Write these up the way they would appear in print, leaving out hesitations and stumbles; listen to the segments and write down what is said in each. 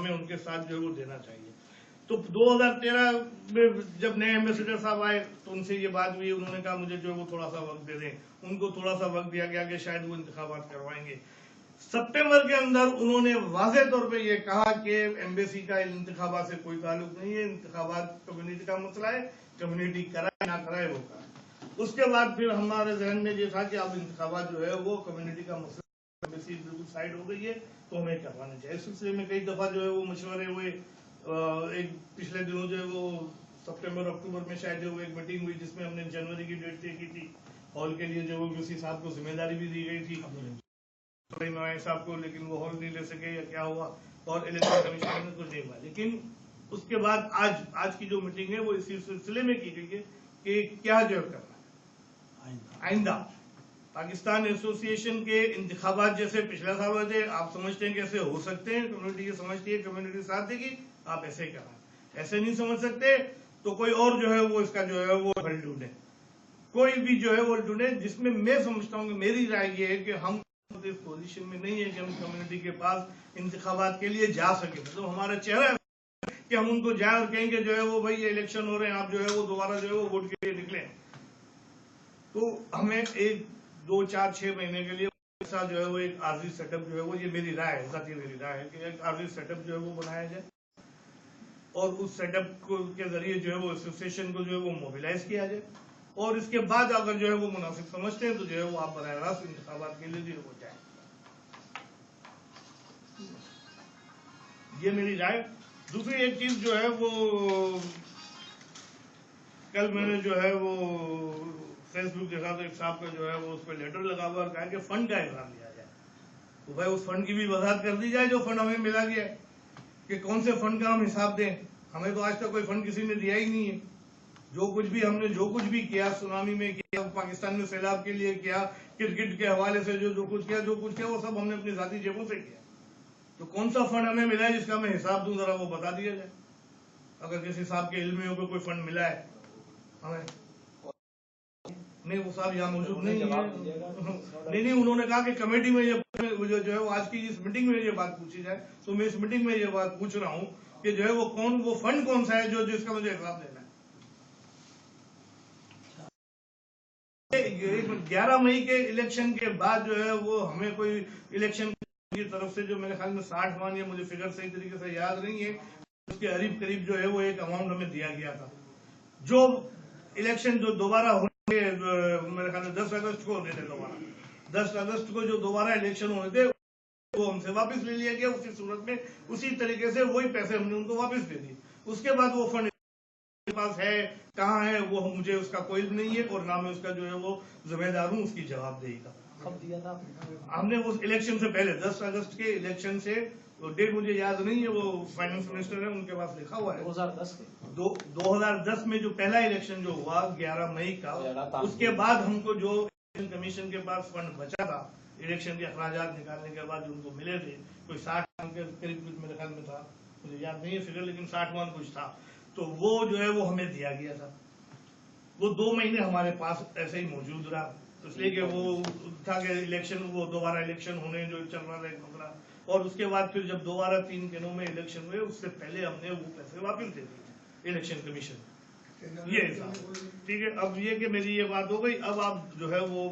हमें उनके साथ जो है वो देना चाहिए। तो 2013 में जब नए एम्बेसडर साहब आए तो उनसे ये बात हुई, उन्होंने कहा मुझे जो है वो थोड़ा सा वक्त दे दें, उनको थोड़ा सा वक्त दिया गया कि शायद वो इंतखाबात करवाएंगे। सितंबर के अंदर उन्होंने वाज़े तौर पे ये कहा कि एम्बेसी का इंतखाबात से कोई ताल्लुक नहीं है, इंतखाबात कम्युनिटी का मसला है, कम्युनिटी कराए ना कराए वो कराए। उसके बाद फिर हमारे जहन में ये था कि अब इंतखाबात जो है वो कम्युनिटी का मसला, एम्बेसी बिल्कुल साइड हो गई है तो हमें करवाने चाहिए। इस सिलसिले में कई दफा जो है वो मशवरे हुए। एक पिछले दिनों जो है वो सितंबर अक्टूबर में शायद जो एक मीटिंग हुई जिसमें हमने जनवरी की डेट तय की थी। हॉल के लिए जो वो किसी साहब को जिम्मेदारी भी दी गई थी साहब को, लेकिन वो हॉल नहीं ले सके या क्या हुआ, और इलेक्शन कमीशन ने कुछ नहीं हुआ। लेकिन उसके बाद आज की जो मीटिंग है वो इसी सिलसिले में की गई है कि क्या जो करना है आइंदा। पाकिस्तान एसोसिएशन के इंतखाबात जैसे पिछले साल हुए थे, आप समझते हैं कैसे हो सकते हैं, कम्युनिटी ये समझती है कम्युनिटी साथ देगी, आप ऐसे ही कराएं। ऐसे नहीं समझ सकते तो कोई और जो है वो इसका जो है वो हल ढूंढे, कोई भी जो है वो ढूंढे, जिसमें मैं समझता हूँ कि मेरी राय ये है कि हम इस पोजीशन में नहीं है कि हम कम्युनिटी के पास इंतखाबात के लिए जा सके। मतलब हमारा चेहरा है कि हम उनको जाए और कहेंगे जो है वो भाई ये इलेक्शन हो रहे हैं, आप जो है वो दोबारा जो है वो वोट के लिए निकले। तो हमें 1, 2, 4, 6 महीने के लिए ऐसा जो है वो एक आर्जी सेटअप जो है वो, ये मेरी राय है, साथ ही मेरी राय है कि एक आर्जी सेटअप जो है वो बनाया जाए और उस सेटअप के जरिए जो है वो एसोसिएशन को जो है वो मोबिलाइज किया जाए, और इसके बाद अगर जो है वो मुनासिब समझते हैं तो जो है वो आप बराह रास्त इंतखाबात के लिए जो हो जाए। ये मेरी राय। दूसरी एक चीज जो है वो कल मैंने जो है वो फेसबुक देखा तो एक साहब का जो है वो उस पर लेटर लगा हुआ और कहा कि फंड का हिसाब लिया जाए। तो भाई उस फंड की भी वजाहत कर दी जाए जो फंड हमें मिला गया है, कि कौन से फंड का हम हिसाब दें। हमें तो आज तक कोई फंड किसी ने दिया ही नहीं है। जो कुछ भी हमने जो कुछ भी किया, सुनामी में किया, पाकिस्तान में सैलाब के लिए किया, क्रिकेट के हवाले से जो कुछ किया वो सब हमने अपनी जाती जेबों से किया। तो कौन सा फंड हमें मिला है जिसका मैं हिसाब दूं, जरा वो बता दिया जाए। अगर किसी साहब के इल्म में हो कोई फंड मिला है हमें, नहीं वो साहब यहाँ मौजूद नहीं है। नहीं, उन्होंने कहा कि कमेटी में ये जो है वो आज की इस मीटिंग में ये बात पूछी जाए। तो मैं इस मीटिंग में ये बात पूछ रहा हूँ कि जो है वो फंड कौन सा है जो जिसका मुझे हिसाब देना है। 11 मई के इलेक्शन के बाद जो है वो हमें कोई इलेक्शन की तरफ से जो मेरे ख्याल में 60 मान, या मुझे फिगर सही तरीके से याद नहीं है, उसके करीब जो है वो एक अमाउंट हमें दिया गया था। जो इलेक्शन जो दोबारा होंगे मेरे ख्याल में 10 अगस्त को होने थे, दोबारा 10 अगस्त को जो दोबारा इलेक्शन होने थे वो हमसे वापस ले लिया गया। उसी सूरत में उसी तरीके से वही पैसे हमने उनको वापस दे दिए। उसके बाद वो फंड पास है कहाँ है वो मुझे उसका कोई नहीं है, और ना मैं उसका जो है वो जिम्मेदार हूँ उसकी जवाबदेही का। कब दिया था हमने उस इलेक्शन से पहले 10 अगस्त के इलेक्शन से, तो डेट मुझे याद नहीं है, वो फाइनेंस मिनिस्टर है उनके पास लिखा हुआ है 2010 में जो पहला इलेक्शन जो हुआ 11 मई का, उसके बाद हमको जो इलेक्शन कमीशन के पास फंड बचा था इलेक्शन के अखराजात निकालने के बाद उनको मिले थे, कोई 60 के करीब मेरे ख्याल में था, मुझे याद नहीं है फिगर, लेकिन 60 मान कुछ था। तो वो जो है वो हमें दिया गया था। वो 2 महीने हमारे पास ऐसे ही मौजूद रहा, तो इसलिए कि वो था कि इलेक्शन, वो दोबारा इलेक्शन होने जो चल रहा है खतरा, और उसके बाद फिर जब दोबारा 3 दिनों में इलेक्शन हुए उससे पहले हमने वो पैसे वापस दे दिए इलेक्शन कमीशन। ये ठीक है। अब ये कि मेरी ये बात हो गई। अब आप जो है वो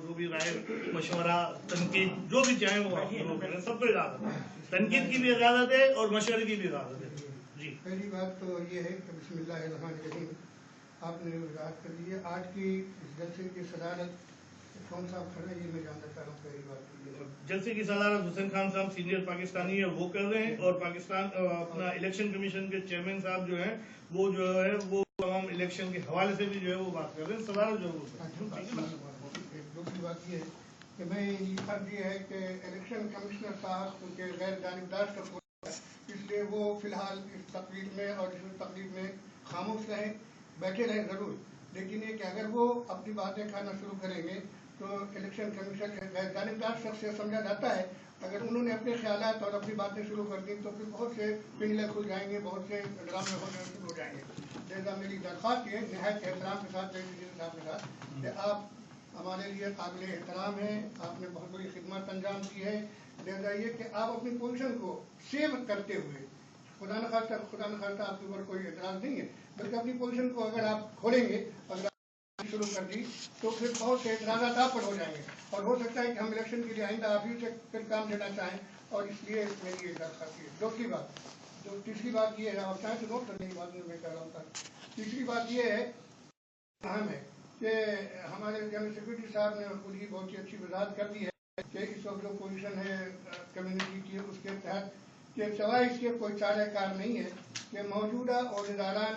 जो भी राय मशवरा तनकीद जो भी चाहें वो आप लोग करें, सबको इजाजत है, तनकीद की भी इजाजत है और मशवरे की भी इजाजत है। जी, पहली बात तो ये है कि बिस्मिल्लाहिर्रहमानिर्रहीम, आपने वजाहत कर दी है। आज की इस जलसे की सदारत कौन सा खड़ा है ये मैं जानना चाह रहा हूँ। पहली बात जलसे की सदारत हुसैन खान साहब सीनियर पाकिस्तानी है वो कर रहे हैं, और पाकिस्तान अपना इलेक्शन कमीशन के चेयरमैन साहब जो है वो तमाम इलेक्शन के हवाले से भी जो है वो बात कर रहे हैं। सदारत जो दूसरी बात ये है कि मैं ये है कि इलेक्शन कमिश्नर साहब उनके गैर जानिबदार का, इसलिए वो फिलहाल इस तकरीर में और इस तकरीर में खामोश रहे, बैठे रहे जरूर, लेकिन ये कि अगर वो अपनी बातें कहना शुरू करेंगे तो इलेक्शन कमीशन गैर जानिबदार शख्स से समझा जाता है। अगर उन्होंने अपने ख्यालात और अपनी बातें शुरू कर दी तो फिर बहुत से पिंजले खुल जाएंगे, बहुत से ड्रामे होने शुरू हो जाएंगे। लिहाजा मेरी दरख्वास्त है नहायत एहतराम के साथ साहब के साथ कि आप हमारे लिए काबिल एहतराम हैं, आपने बहुत बड़ी खिदमत अंजाम दी है, لہذا یہ کہ آپ اپنی پوزیشن کو سیو کرتے ہوئے خدا نخواستہ آپ کے اوپر کوئی اعتراض نہیں ہے، بلکہ اپنی پوزیشن کو اگر آپ کھولیں گے، اگر آپ شروع کر دی تو پھر بہت سے اعتراضات آپ پر ہو جائیں گے، اور ہو سکتا ہے کہ ہم الیکشن کے لیے آئندہ آپ ہی سے پھر کام لینا چاہیں، اور اس لیے میری یہ درخواست ہے۔ دوسری بات، جو تیسری بات یہ ہے، آپ چاہیں تو نوٹ کرنے کی بات میں کہہ رہا ہوں سر، تیسری بات یہ ہے اہم ہے کہ ہمارے جنرل سیکرٹری صاحب نے خود ہی بہت ہی اچھی وضاحت کر دی ہے کہ اس وقت جو پوزیشن ہے کمیونٹی کی، اس کے تحت کہ سوائے اس کے کوئی چارہ کار نہیں ہے کہ موجودہ عہدیداران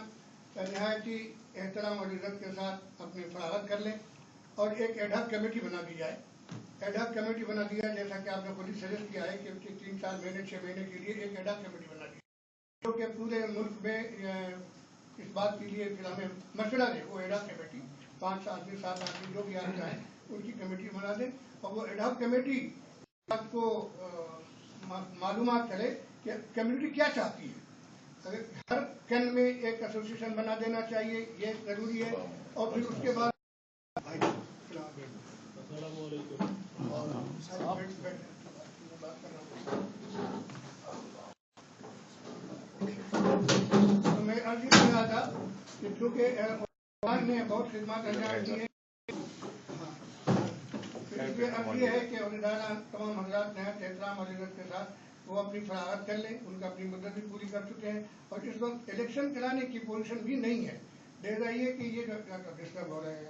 نہایتی احترام اور عزت کے ساتھ اپنی فراغت کر لیں اور ایک ایڈ ہاک کمیٹی بنا دی جائے۔ ایڈ ہاک کمیٹی بنا دی جائے، جیسا کہ آپ نے خود ہی سجیسٹ کیا ہے کہ 3-4 مہینے 6 مہینے کے لیے ایک ایڈ ہاک کمیٹی بنا دی جائے، جو کہ پورے ملک میں اس بات کے لیے پھر ہمیں مشورہ دے۔ وہ ایڈ ہاک کمیٹی 5 آدمی 7 آدمی جو بھی آنا چاہیں ان کی کمیٹی بنا دیں، اور وہ ایڈ ہاک کمیٹی آپ کو معلومات کرے کہ کمیونٹی کیا چاہتی ہے۔ ہر کین میں ایک ایسوسیشن بنا دینا چاہیے، یہ ضروری ہے، اور پھر اس کے بعد تو میں عرض یہ کر رہا تھا کہ چونکہ نے بہت خدمات انجام دی ہیں، اس لیے عرض یہ ہے کہ عہدیداران تمام حضرات نہایت احترام اور عزت کے ساتھ وہ اپنی فراغت کر لیں، ان کا اپنی مدت بھی پوری کر چکے ہیں، اور اس وقت الیکشن کرانے کی پوزیشن بھی نہیں ہے۔ لہٰذا یہ کہ یہ ڈسٹرب ہو رہے ہیں،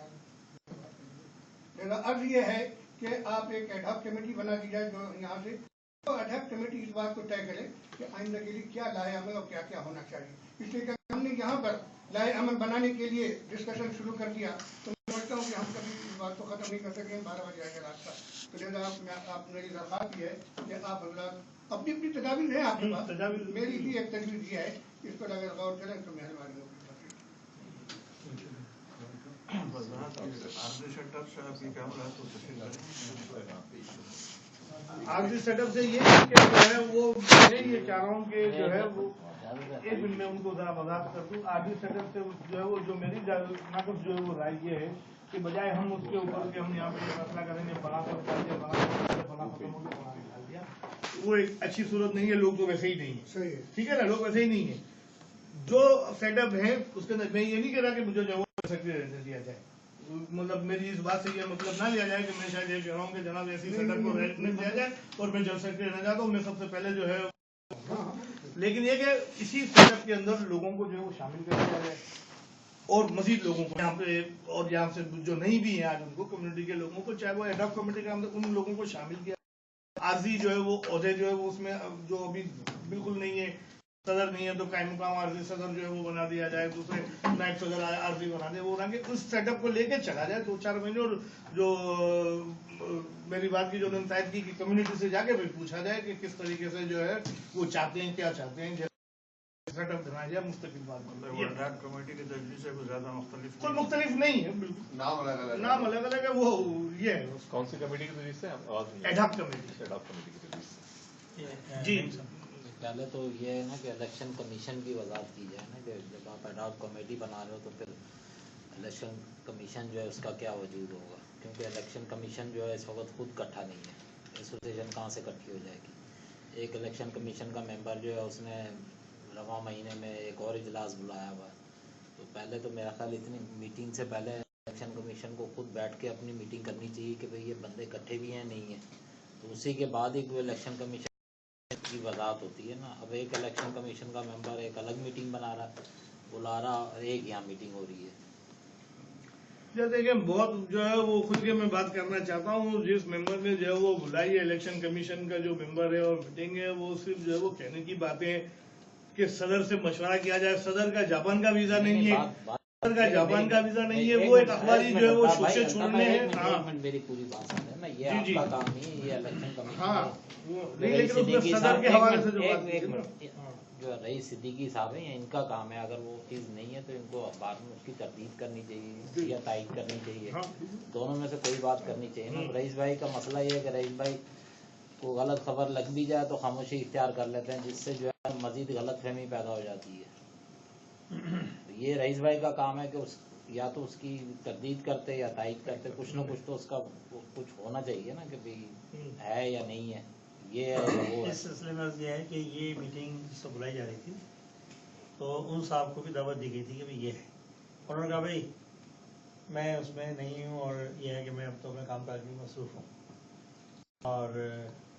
لہٰذا عرض یہ ہے کہ آپ ایک ایڈ ہاک کمیٹی بنا دی جائے جو یہاں سے ایڈ ہاک کمیٹی اس بات کو طے کرے کہ آئندہ کے لیے کیا لائحہ عمل اور کیا کیا ہونا چاہیے۔ اس لیے کہ ہم نے یہاں پر لائحہ عمل بنانے کے لیے ڈسکشن شروع کر دیا تو میں سمجھتا ہوں کہ ہم کبھی اس بات کو ختم نہیں کر سکیں، 12 بجے آئے گا رات کا۔ تو لہٰذا آپ میری درخواست یہ ہے کہ آپ حضرات اپنی تجاویز ہیں آپ کے پاس، میری بھی ایک تجویز یہ ہے کہ اس پر اگر غور کریں تو مہربانی ہوگی۔ آخری سیٹ اپ سے یہ ہے کہ جو ہے وہ میں یہ چاہ رہا ہوں کہ جو ہے وہ ایک منٹ میں ان کو ذرا وضاحت کر دوں۔ آخری سیٹ اپ سے جو ہے وہ جو میری ناقص جو ہے وہ رائے یہ ہے کہ بجائے ہم اس کے اوپر کہ ہم یہاں پہ یہ فیصلہ کریں گے فلاں پر ڈال دیا فلاں ختم ہو گیا فلاں ڈال دیا، وہ ایک اچھی صورت نہیں ہے۔ لوگ تو ویسے ہی نہیں ہیں، ٹھیک ہے نا، لوگ ویسے ہی نہیں ہیں۔ جو سیٹ اپ ہے اس کے اندر میں یہ نہیں کہہ رہا کہ مجھے جو ہے وہ سیکرٹری رہنے دیا جائے، مطلب میری اس بات سے یہ مطلب نہ لیا جائے کہ میں شاید یہ کہہ رہا ہوں کہ جناب ایسی سیٹ اپ کو رہنے دیا جائے اور میں جنرل سیکرٹری رہنا چاہتا ہوں۔ میں سب سے پہلے جو ہے لیکن یہ کہ اسی سیٹ اپ کے اندر لوگوں کو جو ہے وہ شامل کر دیا جائے، اور مزید لوگوں کو یہاں پہ اور یہاں سے جو نہیں بھی ہیں آج ان کو کمیونٹی کے لوگوں کو، چاہے وہ ایڈ ہاک کمیٹی کے اندر ان لوگوں کو شامل کیا۔ عارضی جو ہے وہ عہدے جو ہے وہ اس میں جو ابھی بالکل نہیں ہے، صدر نہیں ہے تو قائم مقام عارضی صدر جو ہے وہ بنا دیا جائے، دوسرے نائب صدر عارضی بنا دے، وہ کہ اس سیٹ اپ کو لے کے چلا جائے 2-4 مہینے، اور جو میری بات کی جو انہوں نے تائید کی کہ کمیونٹی سے جا کے بھی پوچھا جائے کہ کس طریقے سے جو ہے وہ چاہتے ہیں، کیا چاہتے ہیں، سیٹ اپ بنایا جائے مستقل بات۔ کمیٹی کے تجویز سے کوئی زیادہ مختلف کوئی مختلف نہیں ہے، بالکل نام الگ الگ ہے۔ وہ یہ ہے کون سی کمیٹی کی تجویز سے؟ Ad hoc committee. Ad hoc committee کی تجویز سے جی پہلے تو یہ ہے نا کہ الیکشن کمیشن کی وضاحت کی جائے نا کہ جب آپ ایڈ ہاک کمیٹی بنا رہے ہو تو پھر الیکشن کمیشن جو ہے اس کا کیا وجود ہوگا، کیونکہ الیکشن کمیشن جو ہے اس وقت خود اکٹھا نہیں ہے، ایسوسیشن کہاں سے اکٹھی ہو جائے گی۔ ایک الیکشن کمیشن کا ممبر جو ہے اس نے رواں مہینے میں ایک اور اجلاس بلایا ہوا ہے، تو پہلے تو میرا خیال اتنی میٹنگ سے پہلے الیکشن کمیشن کو خود بیٹھ کے اپنی میٹنگ کرنی چاہیے کہ بھئی یہ بندے اکٹھے بھی ہیں نہیں ہیں، تو اسی کے بعد ہی کوئی الیکشن کمیشن کی وضاحت ہوتی ہے نا۔ اب ایک الیکشن کمیشن کا ممبر ایک الگ میٹنگ بلا رہا اور ایک یہاں میٹنگ ہو رہی ہے۔ جیسے کہ بہت جو ہے وہ خود کے میں بات کرنا چاہتا ہوں، جس ممبر نے جو ہے وہ بلائی ہے الیکشن کمیشن کا جو ممبر ہے اور میٹنگ ہے، وہ صرف جو ہے وہ کہنے کی باتیں کہ صدر سے مشورہ کیا جائے۔ صدر کا جاپان کا ویزا نہیں ہے، صدر کا جاپان کا ویزا نہیں ہے، وہ ایک اخباری جو ہے وہ شوشے چھوڑنے ہیں۔ ہاں میری پوری بات سن رہے نا، یہ آپ کا کام نہیں ہے، یہ الیکشن کمیشن ہاں نہیں، لیکن اس میں صدر کے حوالے سے جو بات کی ہے جو رئیس صدیقی صاحب ہیں ان کا کام ہے، اگر وہ چیز نہیں ہے تو ان کو بعد میں اس کی تردید کرنی چاہیے یا تائید کرنی چاہیے، دونوں میں سے کوئی بات کرنی چاہیے نا۔ رئیس بھائی کا مسئلہ یہ ہے کہ رئیس بھائی کو غلط خبر لگ بھی جائے تو خاموشی اختیار کر لیتے ہیں، جس سے جو ہے مزید غلط فہمی پیدا ہو جاتی ہے۔ یہ رئیس بھائی کا کام ہے کہ یا تو اس کی تردید کرتے یا تائید کرتے، کچھ نہ کچھ تو اس کا کچھ ہونا چاہیے نا کہ بھئی ہے یا نہیں ہے۔ یہ ہے یا وہ ہے؟ اس سلسلے میں عرض یہ ہے کہ یہ میٹنگ جس کو بلائی جا رہی تھی تو ان صاحب کو بھی دعوت دی گئی تھی کہ بھائی یہ ہے. انہوں نے کہا بھائی میں اس میں نہیں ہوں، اور یہ ہے کہ میں اب تو اپنے کام کاج میں مصروف ہوں، اور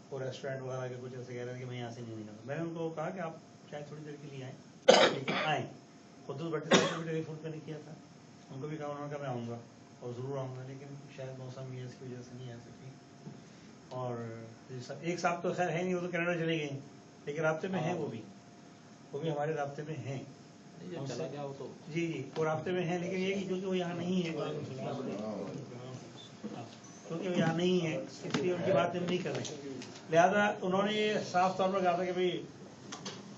وہ ریسٹورینٹ وغیرہ کے کچھ ایسے کہہ رہے ہیں کہ میں یہاں سے نہیں نکلوں. میں نے ان کو کہا کہ آپ شاید تھوڑی دیر کے لیے آئیں، لیکن آئیں. قدوس بھٹی صاحب کو بھی ٹیلی فون پہ نہیں کیا تھا، ان کو بھی کہا، انہوں نے کہا میں آؤں گا اور ضرور آؤں گا، لیکن شاید موسم یہ اس کی وجہ سے نہیں آ سکی. اور ایک صاحب تو خیر ہے نہیں، وہ تو کینیڈا چلے گئے، لیکن رابطے میں ہیں، وہ بھی ہمارے رابطے میں ہیں. جو چلا گیا وہ تو جی وہ رابطے میں ہیں، لیکن یہ کہ کیونکہ وہ یہاں نہیں ہے، کیونکہ وہ یہاں نہیں ہے اس لیے ان کی بات ہم نہیں کر رہے. لہٰذا انہوں نے یہ صاف طور پر کہا تھا کہ بھائی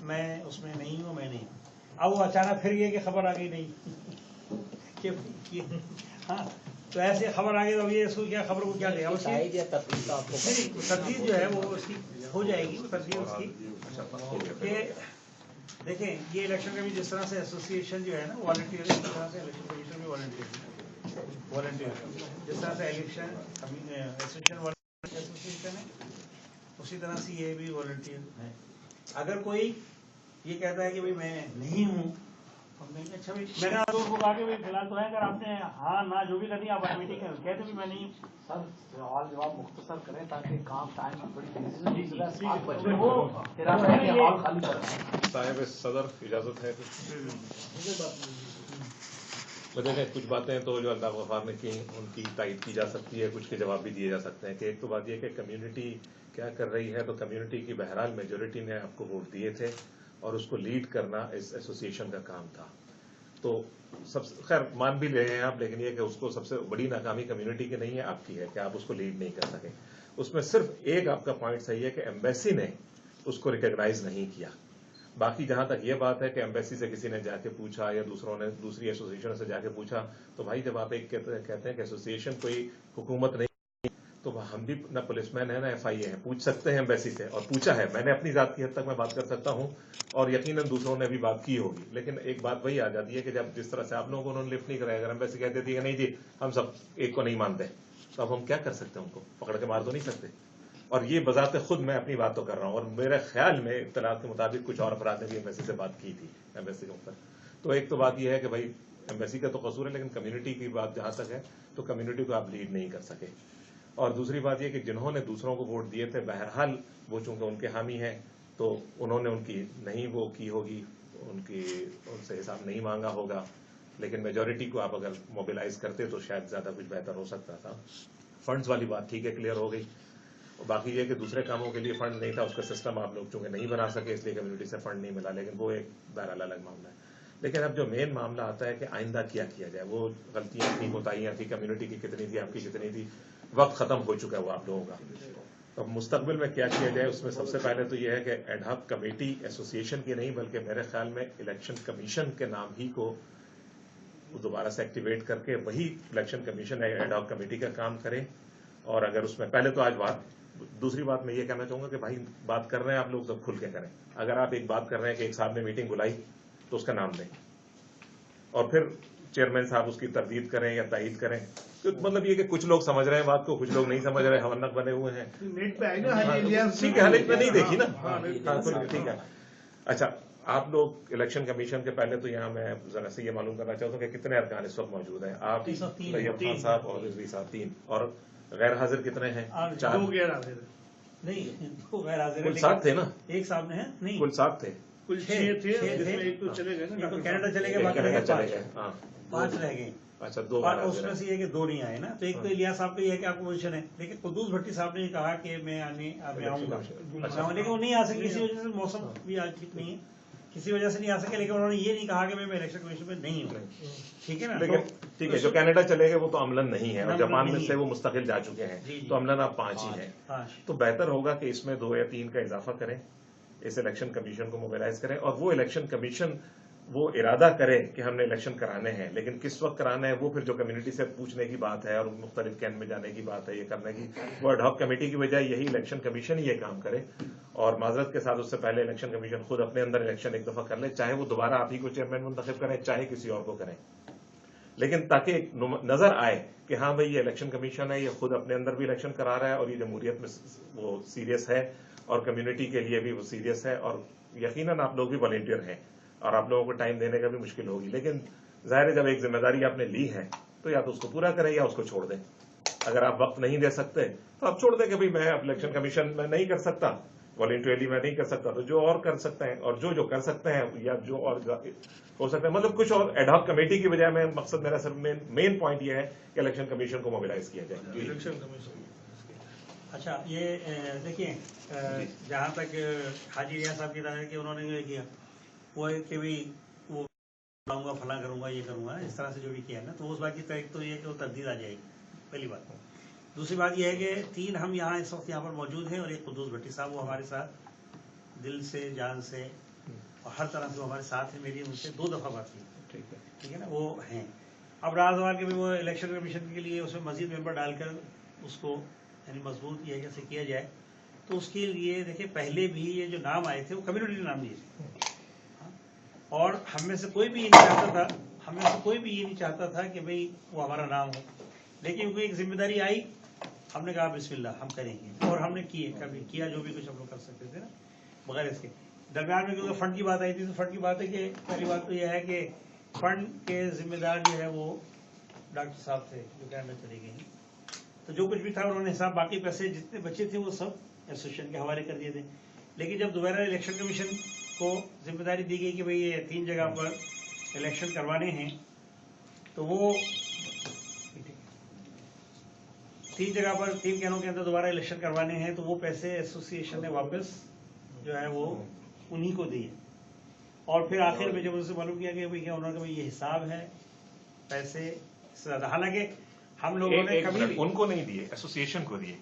میں اس میں نہیں ہوں، میں نہیں ہوں. اب وہ اچانک پھر یہ کہ خبر آ گئی نہیں کہ ہاں، تو ایسے خبر آ گئی تو اب یہ اس کو کیا خبر کو کیا دے گا. شاید یا تفصیل تو آپ کو تردید جو ہے وہ اس کی ہو جائے گی. تردید اس کی کہ دیکھیں یہ الیکشن کا بھی جس طرح سے ایسوسیشن جو ہے نا والنٹیئر، اس طرح سے الیکشن کمیشن بھی والنٹیئر جس طرح سے الیکشن ایسوسیشن ایسوسیشن ہے، اسی طرح سے یہ بھی والنٹیئر ہے. اگر کوئی یہ کہتا ہے کہ بھائی میں نہیں ہوں، اچھا بھائی میں نے آپ کو کہا کہ فی الحال تو ہے، اگر آپ نے ہاں نہ جو بھی کرنی آپ میٹنگ کہتے بھی میں نہیں ہوں. سر سوال جواب مختصر کریں تاکہ کام ٹائم میں بڑی تیزی سے وہ ہال خالی کریں. صاحب صدر اجازت ہے دیکھیں کچھ باتیں تو جو اللہ غفار نے کی ان کی تائید کی جا سکتی ہے، کچھ کے جواب بھی دیے جا سکتے ہیں. کہ ایک تو بات یہ کہ کمیونٹی کیا کر رہی ہے، تو کمیونٹی کی بہرحال میجورٹی نے آپ کو ووٹ دیے تھے اور اس کو لیڈ کرنا اس ایسوسیشن کا کام تھا. تو سب خیر مان بھی رہے ہیں آپ، لیکن یہ کہ اس کو سب سے بڑی ناکامی کمیونٹی کی نہیں ہے، آپ کی ہے کہ آپ اس کو لیڈ نہیں کر سکے. اس میں صرف ایک آپ کا پوائنٹ صحیح ہے کہ ایمبیسی نے اس کو ریکگنائز نہیں کیا. باقی جہاں تک یہ بات ہے کہ ایمبیسی سے کسی نے جا کے پوچھا یا دوسروں نے دوسری ایسوسیشن سے جا کے پوچھا، تو بھائی جب آپ ایک کہتے ہیں کہ ایسوسیشن کوئی حکومت نہیں، تو ہم بھی نہ پولیس مین ہے نہ ایف آئی اے ہے، پوچھ سکتے ہیں ایمبیسی سے، اور پوچھا ہے. میں نے اپنی ذات کی حد تک میں بات کر سکتا ہوں اور یقیناً دوسروں نے بھی بات کی ہوگی. لیکن ایک بات وہی آ جاتی ہے کہ جب جس طرح سے آپ لوگوں کو انہوں نے لفٹ نہیں کرایا، اگر ایمبیسی کہہ دیتی ہے کہ نہیں جی ہم سب ایک کو نہیں مانتے، تو اب ہم کیا کر سکتے ہیں؟ ان کو پکڑ کے مار تو نہیں سکتے. اور یہ بذات خود میں اپنی بات تو کر رہا ہوں، اور میرے خیال میں اطلاعات کے مطابق کچھ اور افراد نے بھی ایمبیسی سے بات کی تھی ایمبیسی کے اوپر. تو ایک تو بات یہ ہے کہ بھائی ایمبیسی کا تو قصور ہے، لیکن کمیونٹی کی بات جہاں تک ہے تو کمیونٹی کو آپ لیڈ نہیں کر سکے. اور دوسری بات یہ کہ جنہوں نے دوسروں کو ووٹ دیے تھے، بہرحال وہ چونکہ ان کے حامی ہیں تو انہوں نے ان کی نہیں وہ کی ہوگی، ان سے حساب نہیں مانگا ہوگا. لیکن میجورٹی کو آپ اگر موبلائز کرتے تو شاید زیادہ کچھ بہتر ہو سکتا تھا. فنڈز والی بات ٹھیک ہے کلیئر ہو گئی. باقی یہ کہ دوسرے کاموں کے لیے فنڈ نہیں تھا، اس کا سسٹم آپ لوگ چونکہ نہیں بنا سکے اس لیے کمیونٹی سے فنڈ نہیں ملا، لیکن وہ ایک بہرحال الگ معاملہ ہے. لیکن اب جو مین معاملہ آتا ہے کہ آئندہ کیا کیا جائے، وہ غلطیاں تھیں، کوتاہیاں تھیں، کمیونٹی کی کتنی تھی، آپ کی کتنی تھی، وقت ختم ہو چکا ہے وہ آپ لوگوں کا. اب مستقبل میں کیا کیا جائے، اس میں سب سے پہلے تو یہ ہے کہ ایڈ ہاک کمیٹی ایسوسیشن کی نہیں بلکہ میرے خیال میں الیکشن کمیشن کے نام ہی کو دوبارہ سے ایکٹیویٹ کر کے وہی election commission ad hoc committee کا کام کرے. اور اگر اس میں پہلے تو آج دوسری بات میں یہ کہنا چاہوں گا کہ بھائی بات کر رہے ہیں آپ لوگ تو کھل کے کریں. اگر آپ ایک بات کر رہے ہیں کہ ایک صاحب نے میٹنگ بلائی تو اس کا نام دیں، اور پھر چیئرمین صاحب اس کی تردید کریں یا تائید کریں. تو مطلب یہ کہ کچھ لوگ سمجھ رہے ہیں بات کو، کچھ لوگ نہیں سمجھ رہے، ہونک بنے ہوئے ہیں. نیٹ پہ آئی نا ٹھیک ہے، حالت میں نہیں دیکھی نا. ہاں ٹھیک ہے. اچھا آپ لوگ الیکشن کمیشن کے پہلے تو یہاں میں ذرا سے یہ معلوم کرنا چاہتا ہوں کہ کتنے ارکان اس وقت موجود ہیں. آپ طیب خان صاحب اور رضوی صاحب 3، اور غیر حاضر کتنے ہیں؟ 4. نہیں غیر حاضر کل 7 تھے نا؟ ایک صاحب نے نہیں، کل 7 تھے. کل 6 تھے، جس میں ایک تو چلے گئے نا، کینیڈا چلے گئے، باقی کینیڈا چلے گئے. ہاں 5 رہ گئے. اچھا 2 اور اس میں سے یہ کہ 2 نہیں آئے نا. تو ایک تو الیاس صاحب کا یہ ہے کہ آپ کو پوزیشن ہے، لیکن قدوس بھٹی صاحب نے کہا کہ میں آؤں گا، لیکن وہ نہیں آ سکے کسی وجہ سے. موسم بھی آج ٹھیک نہیں ہے، کسی وجہ سے نہیں آ سکے. لیکن انہوں نے یہ نہیں کہا کہ میں الیکشن کمیشن میں نہیں ہوں. ٹھیک ہے نا. لیکن ٹھیک ہے، جو کینیڈا چلے گئے وہ تو عملاً نہیں ہے، اور جاپان میں سے وہ مستقل جا چکے ہیں، تو عملاً آپ 5 ہی ہیں. تو بہتر ہوگا کہ اس میں 2 یا 3 کا اضافہ کریں، اس الیکشن کمیشن کو موبلائز کریں، اور وہ الیکشن کمیشن وہ ارادہ کرے کہ ہم نے الیکشن کرانے ہیں، لیکن کس وقت کرانا ہے وہ پھر جو کمیونٹی سے پوچھنے کی بات ہے اور مختلف کیمپ میں جانے کی بات ہے، یہ کرنے کی، وہ ایڈ ہاک کمیٹی کی بجائے یہی الیکشن کمیشن ہی یہ کام کرے. اور معذرت کے ساتھ اس سے پہلے الیکشن کمیشن خود اپنے اندر الیکشن ایک دفعہ کر لے، چاہے وہ دوبارہ آپ ہی کو چیئرمین منتخب کریں، چاہے کسی اور کو کریں، لیکن تاکہ ایک نظر آئے کہ ہاں بھائی یہ الیکشن کمیشن ہے، یہ خود اپنے اندر بھی الیکشن کرا رہا ہے اور یہ جمہوریت میں وہ سیریس ہے اور کمیونٹی کے لیے بھی وہ سیریس ہے، اور یقیناً آپ لوگ بھی والنٹیئر ہیں اور آپ لوگوں کو ٹائم دینے کا بھی مشکل ہوگی، لیکن ظاہر ہے جب ایک ذمہ داری آپ نے لی ہے تو یا تو اس کو پورا کریں یا اس کو چھوڑ دیں. اگر آپ وقت نہیں دے سکتے تو آپ چھوڑ دیں کہ بھائی میں الیکشن کمیشن میں نہیں کر سکتا، والنٹیئرلی میں نہیں کر سکتا، تو جو اور کر سکتے ہیں اور جو کر سکتے ہیں یا جو اور ہو سکتا ہے، مطلب کچھ اور ایڈ ہاک کمیٹی کی بجائے میں مقصد میرا سر مین پوائنٹ یہ ہے کہ الیکشن کمیشن کو موبلائز کیا جائے. Election commission. اچھا یہ دیکھیے جہاں تک حاجی ریاض صاحب کی رائے ہے کہ انہوں نے یہ کیا وہ ہے کہ بھائی وہ لاؤں گا فلاں کروں گا یہ کروں گا اس طرح سے جو بھی کیا ہے نا، تو اس بات کی ایک تو یہ کہ وہ تردید آ جائے گی، پہلی بات. دوسری بات یہ ہے کہ 3 ہم یہاں اس وقت یہاں پر موجود ہیں اور ایک قدوس بھٹی صاحب وہ ہمارے ساتھ دل سے جان سے اور ہر طرح سے وہ ہمارے ساتھ ہیں. میری ان سے 2 دفعہ بات کی، ٹھیک ہے نا، وہ ہیں. اب راز سوال کہ وہ الیکشن کمیشن کے لیے اس میں مزید ممبر ڈال کر اس کو یعنی مضبوط یہ کیسے کیا جائے، تو اس کے لیے دیکھیں پہلے بھی یہ جو نام آئے تھے وہ کمیونٹی نے نام دیے تھے، اور ہم میں سے کوئی بھی یہ نہیں چاہتا تھا کہ بھئی وہ ہمارا نام ہو، لیکن کوئی ایک ذمہ داری آئی، ہم نے کہا بسم اللہ ہم کریں گے، اور ہم نے کبھی کیا جو بھی کچھ ہم لوگ کر سکتے تھے نا بغیر اس کے. درمیان میں کیونکہ فنڈ کی بات آئی تھی تو فنڈ کی بات ہے کہ پہلی بات تو یہ ہے کہ فنڈ کے ذمہ دار جو ہے وہ ڈاکٹر صاحب تھے جو کینیڈا چلے گئے ہیں، تو جو کچھ بھی تھا انہوں نے حساب باقی پیسے جتنے بچے تھے وہ سب ایسوسیشن کے حوالے کر دیے تھے. لیکن جب دوبارہ الیکشن کمیشن کو ذمہ داری دی گئی کہ بھئی یہ 3 جگہ پر الیکشن کروانے ہیں، تو وہ 3 جگہ پر 3 کینوں کے اندر دوبارہ الیکشن کروانے ہیں، تو وہ پیسے ایسوسیشن نے واپس جو ہے وہ انہی کو دیے. اور پھر آخر میں جب ان سے معلوم کیا کہ بھئی انہوں نے کہا یہ حساب ہے پیسے سے زیادہ، حالانکہ ہم لوگوں نے کبھی ان کو نہیں دیے، ایسوسیشن کو دیے،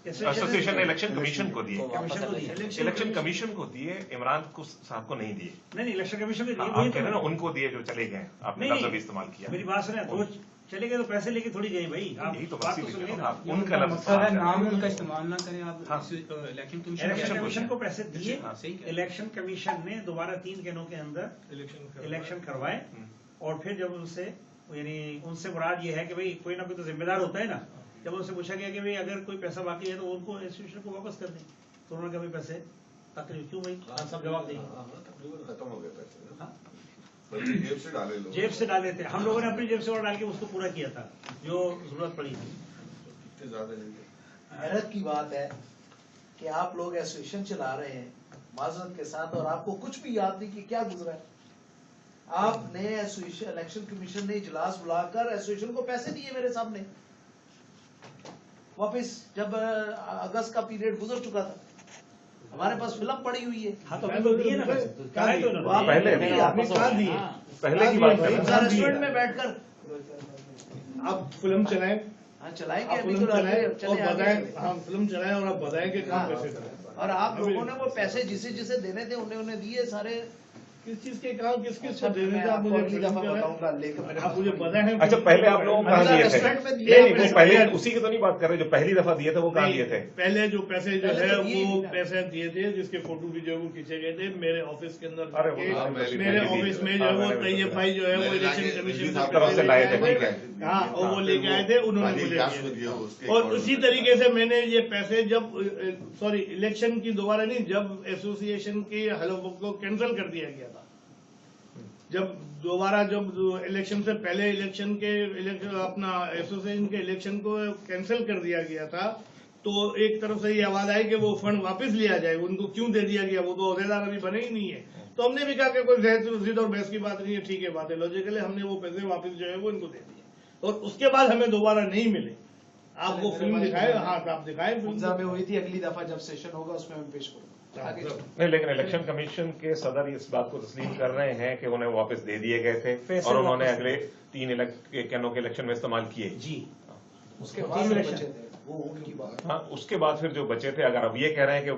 ایسوسیشن نے الیکشن کمیشن کو دیے، الیکشن کمیشن کو دیے، عمران صاحب کو نہیں دیے. نہیں الیکشن کمیشن کے آپ کہہ رہے ہیں نا ان کو دیے جو چلے گئے، آپ نے لفظ بھی استعمال کیا. میری بات سنیں، تو چلے گئے تو پیسے لے کے تھوڑی گئے بھائی، یہی تو بات بات تو سنیے نا. آپ ان کا لفظ نام ان کا استعمال نہ کریں آپ. الیکشن کمیشن کو پیسے دیے، الیکشن کمیشن نے دوبارہ 3 کینوں کے اندر الیکشن کروائے، اور پھر جب ان سے یعنی ان سے مراد یہ ہے کہ بھئی کوئی نہ کوئی تو ذمہ دار ہوتا ہے نا. جب ان سے پوچھا گیا کہ بھئی اگر کوئی پیسہ باقی ہے تو ان کو انسٹیٹیوشن کو واپس کر دیں، تو انہوں نے کہا بھئی پیسے تقریباً کیوں بھائی سب جواب دیں گے، ختم ہو گئے پیسے، جیب سے ڈالے لوگ، جیب سے ڈالے تھے ہم لوگوں نے اپنی جیب سے اور ڈال کے اس کو پورا کیا تھا جو ضرورت پڑی تھی. اتنے زیادہ نہیں. حیرت کی بات ہے کہ آپ لوگ ایسوسیشن چلا رہے ہیں معذرت کے ساتھ، اور آپ کو کچھ بھی یاد نہیں کہ کیا گزرا ہے. آپ نے الیکشن کمیشن نے اجلاس بلا کر ایسوسیشن کو پیسے دیے میرے سامنے واپس، جب اگست کا پیریڈ گزر چکا تھا. ہمارے پاس فلم پڑی ہوئی ہے. ہاں تو دیے نا پہلے کی بات کر رہے ہیں. ریسٹورینٹ میں بیٹھ کر آپ فلم چلائیں، ہاں چلائیں گے آپ ابھی فلم تو چلائیں اور چلے آگے بتائیں، چلے. ہاں فلم چلائیں اور آپ بتائیں کہ کہاں پیسے چلائیں. اور آپ لوگوں نے وہ پیسے جسے جسے دینے تھے انہیں دیے سارے. کس چیز کے کام کس کس کو دینے تھے آپ مجھے اگلی دفعہ بتاؤں گا، لیکن آپ مجھے بتائیں. اچھا پہلے آپ لوگوں کو کہاں دیے تھے؟ ریسٹورینٹ میں نہیں وہ پہلے اسی کی تو نہیں بات کر رہے، جو پہلی دفعہ دیے تھے وہ کہاں دیے تھے؟ پہلے جو پیسے جو پہلے ہے تو دیے وہ ہی نا. پیسے دیے تھے جس کے فوٹو بھی جو ہے وہ کھینچے گئے تھے میرے آفس کے اندر. ارے میرے آفس میں جو ہے وہ طیب بھائی جو ہے وہ الیکشن کمیشن کی طرف سے لائے تھے، ٹھیک ہے. ہاں اور وہ لے کے آئے تھے، انہوں نے مجھے دیے. اور اسی طریقے سے میں نے یہ پیسے جب الیکشن کی دوبارہ نہیں، جب ایسوسیشن کی حلف کو کینسل کر دیا گیا تھا، جب دوبارہ جب الیکشن سے پہلے الیکشن کے اپنا ایسوسیشن کے الیکشن کو کینسل کر دیا گیا تھا، تو ایک طرف سے یہ آواز آئی کہ وہ فنڈ واپس لیا جائے. ان کو کیوں دے دیا گیا، وہ تو عہدیدار ابھی بنے ہی نہیں ہے. تو ہم نے بھی کہا کہ کوئی ضد اور بحث کی بات نہیں ہے، ٹھیک ہے بات ہے لاجیکل ہے. ہم نے وہ پیسے واپس جو ہے وہ ان کو دے دیے، اور اس کے بعد ہمیں دوبارہ نہیں ملے. آپ کو فلم دکھائے، ہاں آپ دکھائے میں ہوئی تھی، اگلی دفعہ جب سیشن ہوگا اس میں ہم پیش کروں گا. نہیں لیکن الیکشن کمیشن کے صدر اس بات کو تسلیم کر رہے ہیں کہ انہیں واپس دے دیے گئے تھے اور انہوں نے اگلے 3 کینوں کے الیکشن میں استعمال کیے. جی اس کے بعد بچے تھے وہ ان کی بات. ہاں اس کے بعد پھر جو بچے تھے، اگر اب یہ کہہ رہے ہیں کہ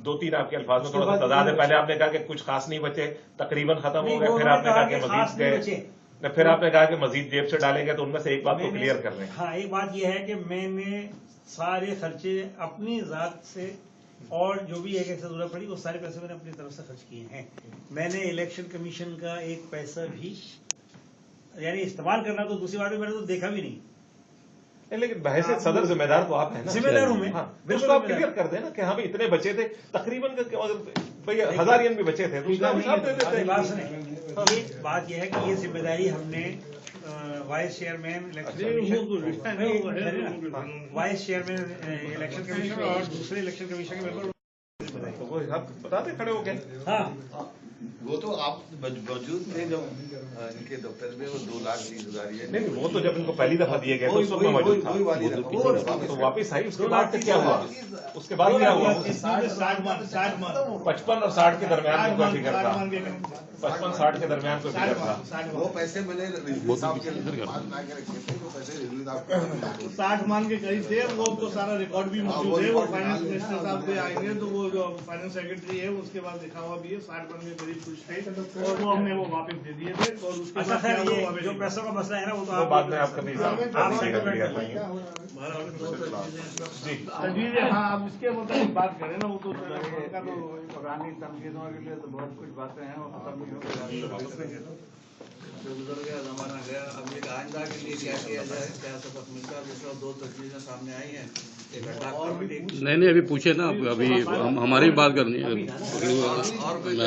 2-3 آپ کے الفاظ میں تھوڑا سا تعداد ہے، پہلے آپ نے کہا کہ کچھ خاص نہیں بچے، تقریباً ختم ہو گئے، پھر آپ نے کہا کہ مزید گئے، پھر آپ نے کہا کہ مزید جیب سے ڈالیں گے، تو ان میں سے ایک بات کو کلیئر کر لیں. ہاں ایک بات یہ ہے کہ میں نے سارے خرچے اپنی ذات سے اور جو بھی ایک ضرورت پڑی وہ سارے پیسے میں نے اپنی طرف سے خرچ کیے ہیں. میں نے الیکشن کمیشن کا ایک پیسہ بھی یعنی استعمال کرنا تو دوسری بات میں نے تو دیکھا بھی نہیں. नहीं, लेकिन बहैसियत सदर जिम्मेदार तो आप हैं ना। जिम्मेदार हूं मैं, हाँ, बिल्कुल उसको आप जिम्मेदार। क्लियर कर देना कि हाँ भाई इतने बचे थे तकरीबन, भाई 1000 भी बचे थे, तो उसका हिसाब दे देते हैं। बात सुने, ये बात यह है कि ये जिम्मेदारी हमने vice chairman vice chairman election commission और दूसरे इलेक्शन कमीशन के मेंबर, तो वो हिसाब बताते खड़े हो गए। हाँ वो तो आप मौजूद थे जब इनके दफ्तर में वो 2,20,000 ये नहीं, वो तो जब इनको पहली दफा दिए गए तो उस वक्त मैं मौजूद था, तो वापस आई। उसके बाद फिर क्या हुआ, उसके बाद क्या हुआ, 55 और 60 के दरमियान कोई फिगर था, 55-60 के दरमियान कोई फिगर था। वो पैसे मैंने रिजवी साहब के पास ला के रखे थे, वो पैसे रिजवी साहब को 60 मान के करीब थे, वो तो सारा रिकॉर्ड भी मौजूद है। वो फाइनेंस मिनिस्टर साहब पे आएंगे तो वो जो फाइनेंस सेक्रेटरी है उसके बाद लिखा हुआ भी है 60 मान के करीब कुछ थे, और वो हमने वो वापस दे दिए थे। और उसके अच्छा बाद सर, क्या ये हुआ जो पैसों का मसला है ना, वो तो वो आप बाद में आप कभी जी हाँ, अब इसके मुताबिक बात करें ना, वो तो पुरानी तनकीदों के लिए तो बहुत कुछ बातें हैं वो खत्म नहीं हो जो गुजर गया जमाना गया। अब ये आइंदा के लिए क्या किया जाए, क्या सबक मिलता है। जिसमें 2 तजवीजें सामने आई हैं, एक अटैक कमेटी। नहीं अभी पूछे ना, अभी हमारी भी बात करनी है। मैं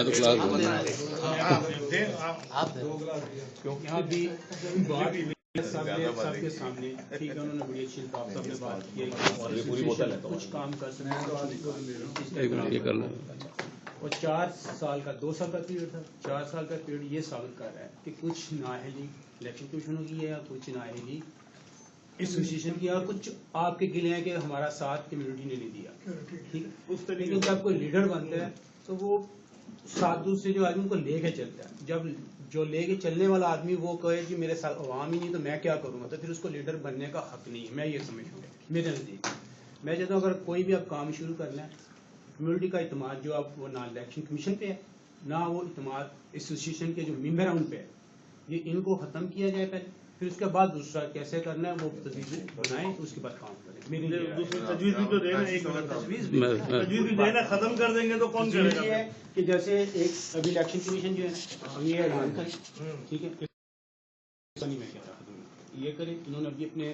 तो क्लास यहाँ भी सबके सामने ठीक है, उन्होंने बड़ी अच्छी बात सबने बात की, कुछ काम कर सकते हैं। ये कर लें। और 4 साल का 2 साल का पीरियड था, 4 साल का पीरियड ये साबित कर रहा है कि कुछ नाअहली इलेक्शन कमीशन की है, कुछ नाअहली एसोसिएशन की, और कुछ आपके गिले हैं कि हमारा साथ कम्युनिटी ने नहीं दिया। ठीक है, उस तरीके से जब कोई लीडर बनता है तो वो साथ दूसरे जो आदमी उनको लेके चलता है। जब जो लेके चलने वाला आदमी वो कहे कि मेरे साथ अवाम ही नहीं तो मैं क्या करूँगा, तो फिर उसको लीडर बनने का हक नहीं है। मैं ये समझता हूँ, मेरे नज़दीक मैं चाहता हूँ अगर कोई भी अब काम शुरू करना है, कम्युनिटी का इत्मीनान जो अब वो ना इलेक्शन कमीशन पे है, ना वो इत्मीनान एसोसिएशन के जो मेंबर हैं उन पे है, ये इनको ख़त्म किया जाए पहले, फिर उसके बाद दूसरा कैसे करना है वो तजवीज़ बनाएं, उसके बाद काम करें। मेरी दूसरी तजवीज भी तो देना, एक तजवीज भी देना, खत्म कर देंगे तो कौन तजवीज़ करेगा? ये है कि जैसे एक अभी इलेक्शन कमीशन जो है हम ये ऐलान करें, ठीक है, नहीं मैं कह रहा हूं, ये करें। इन्होंने अभी अपनी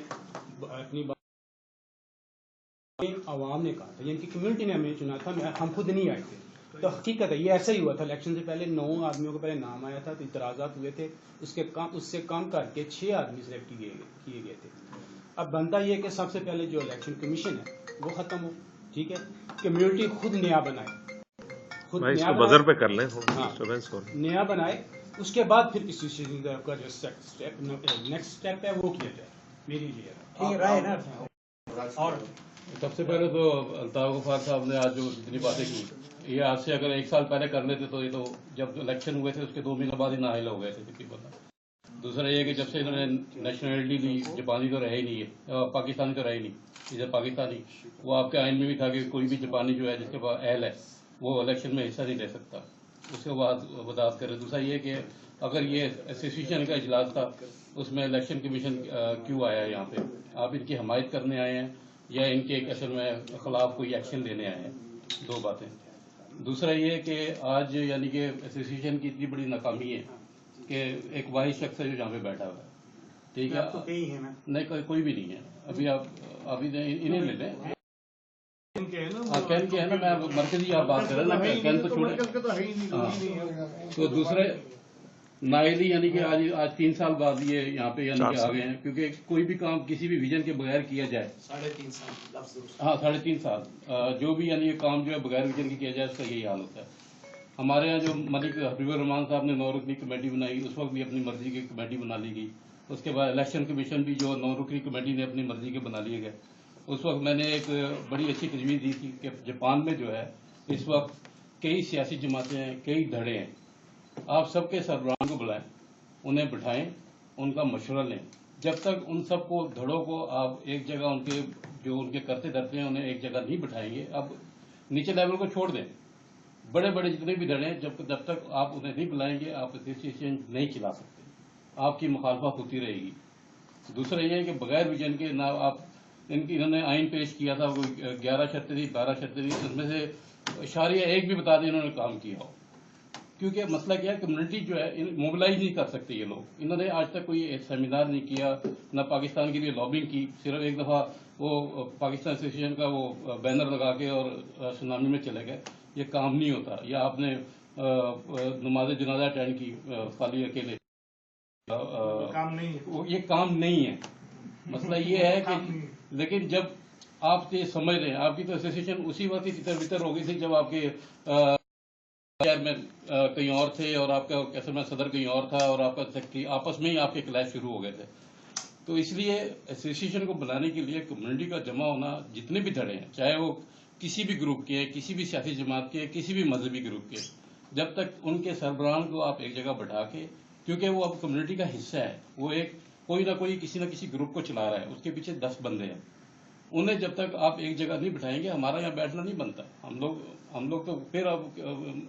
आवाम ने कहा था, यानी कि कम्युनिटी ने हमें चुना था, हम खुद नहीं आए थे। तो हकीकत है ये ऐसा ही हुआ था। इलेक्शन से पहले 9 आदमियों को पहले नाम आया था, तो इतराज़ात हुए थे, उससे कम करके 6 आदमी सिलेक्ट किए गए थे। अब बनता ये कि सबसे पहले जो इलेक्शन कमीशन है वो खत्म हो, ठीक है, कम्युनिटी खुद नया बनाए, खुद नया बजर पे कर लें, नया बनाए, उसके बाद फिर किसी चीज का जो नेक्स्ट स्टेप है वो किया जाए। मेरी ये ठीक है राय है ना। और सबसे पहले तो अल्ताफ गफार साहब ने आज जो जितनी बातें की, ये आज से अगर 1 साल पहले कर लेते तो ये तो जब इलेक्शन हुए थे उसके 2 महीने बाद ही नाअहल हो गए थे तकरीबन। दूसरा ये कि जब से इन्होंने नेशनलिटी ली, जापानी तो रहे ही नहीं है, पाकिस्तानी तो रहे ही नहीं, इधर पाकिस्तानी, वो आपके आइन में भी था कि कोई भी जापानी जो है जिसके पास अहल है वो इलेक्शन में हिस्सा नहीं ले सकता। उसके बाद वजाहत करें। दूसरा ये कि अगर ये एसोसिएशन का इजलास था उसमें इलेक्शन कमीशन क्यों आया है यहाँ पे, आप इनकी हमायत करने आए हैं या इनके असल में खिलाफ कोई एक्शन लेने आए हैं? 2 बातें। दूसरा ये कि आज यानी कि एसोसिएशन की इतनी बड़ी नाकामी है कि एक वाहिद शख्स है जो जहाँ पे बैठा हुआ है, ठीक है, नहीं कोई भी नहीं है। अभी आप अभी इन्हें ले लें, कैन के है ना, मैं मरकजी आप बात कर रहे हैं ना, कैन तो छोड़े। तो दूसरे नाइली यानी कि आज 3 साल बाद ये यहाँ पे यानी कि आ गए हैं, क्योंकि कोई भी काम किसी भी विजन के बगैर किया जाए 3.5 साल, हाँ 3.5 साल, जो भी यानी ये काम जो है बगैर विजन के किया जाए उसका यही हाल होता है। हमारे यहाँ जो मलिक हबीबुर रहमान साहब ने 9 रुकनी कमेटी बनाई, उस वक्त भी अपनी मर्जी की कमेटी बना ली गई। उसके बाद इलेक्शन कमीशन भी जो 9 रुकनी कमेटी ने अपनी मर्जी के बना लिए गए। उस वक्त मैंने एक बड़ी अच्छी तजवीज़ दी थी कि जापान में जो है इस वक्त कई सियासी जमातें हैं, कई धड़े हैं, आप सबके सरबराहान को बुलाएं, उन्हें बिठाएं, उनका मशवरा लें। जब तक उन सबको धड़ों को आप एक जगह उनके जो उनके करते धरते हैं उन्हें एक जगह नहीं बिठाएंगे, अब नीचे लेवल को छोड़ दें, बड़े बड़े जितने भी धड़े हैं जब तक आप उन्हें नहीं बुलाएंगे आप एसोसिएशन नहीं चला सकते, आपकी मुखालफत होती रहेगी। दूसरा ये है कि बगैर विजन के ना आप इन्होंने आइन पेश किया था, वो 11 शर्तें थी, 12 शर्तें थी, उसमें से इशारिया एक भी बता दें इन्होंने काम किया हो, क्योंकि मसला क्या है, कम्युनिटी जो है मोबिलाइज नहीं कर सकते ये लोग। इन्होंने आज तक कोई सेमिनार नहीं किया, न पाकिस्तान के लिए लॉबिंग की, सिर्फ एक दफ़ा वो पाकिस्तान एसोसिएशन का वो बैनर लगा के और सुनामी में चले गए। ये काम नहीं होता। या आपने नमाज जनाजा अटेंड की खाली अकेले, काम नहीं है, ये काम नहीं है। मसला ये है कि लेकिन जब आप ये समझ रहे हैं, आपकी तो एसोसिएशन उसी वक्त ही तितर बितर हो गई थी जब आपके चेयरमैन कहीं और थे और आपका कैसे मैं सदर कहीं और था और आपका सेक्रेटरी, आपस में ही आपके क्लैश शुरू हो गए थे। तो इसलिए एसोसिएशन को बनाने के लिए कम्युनिटी का जमा होना, जितने भी धड़े हैं, चाहे वो किसी भी ग्रुप के, किसी भी सियासी जमात के, किसी भी मजहबी ग्रुप के, जब तक उनके सरबराहान को आप एक जगह बैठा के, क्योंकि वो अब कम्युनिटी का हिस्सा है, वो एक कोई ना कोई किसी न किसी ग्रुप को चला रहा है, उसके पीछे 10 बंदे हैं, उन्हें जब तक आप एक जगह नहीं बिठाएंगे, हमारा यहाँ बैठना नहीं बनता। हम लोग तो फिर अब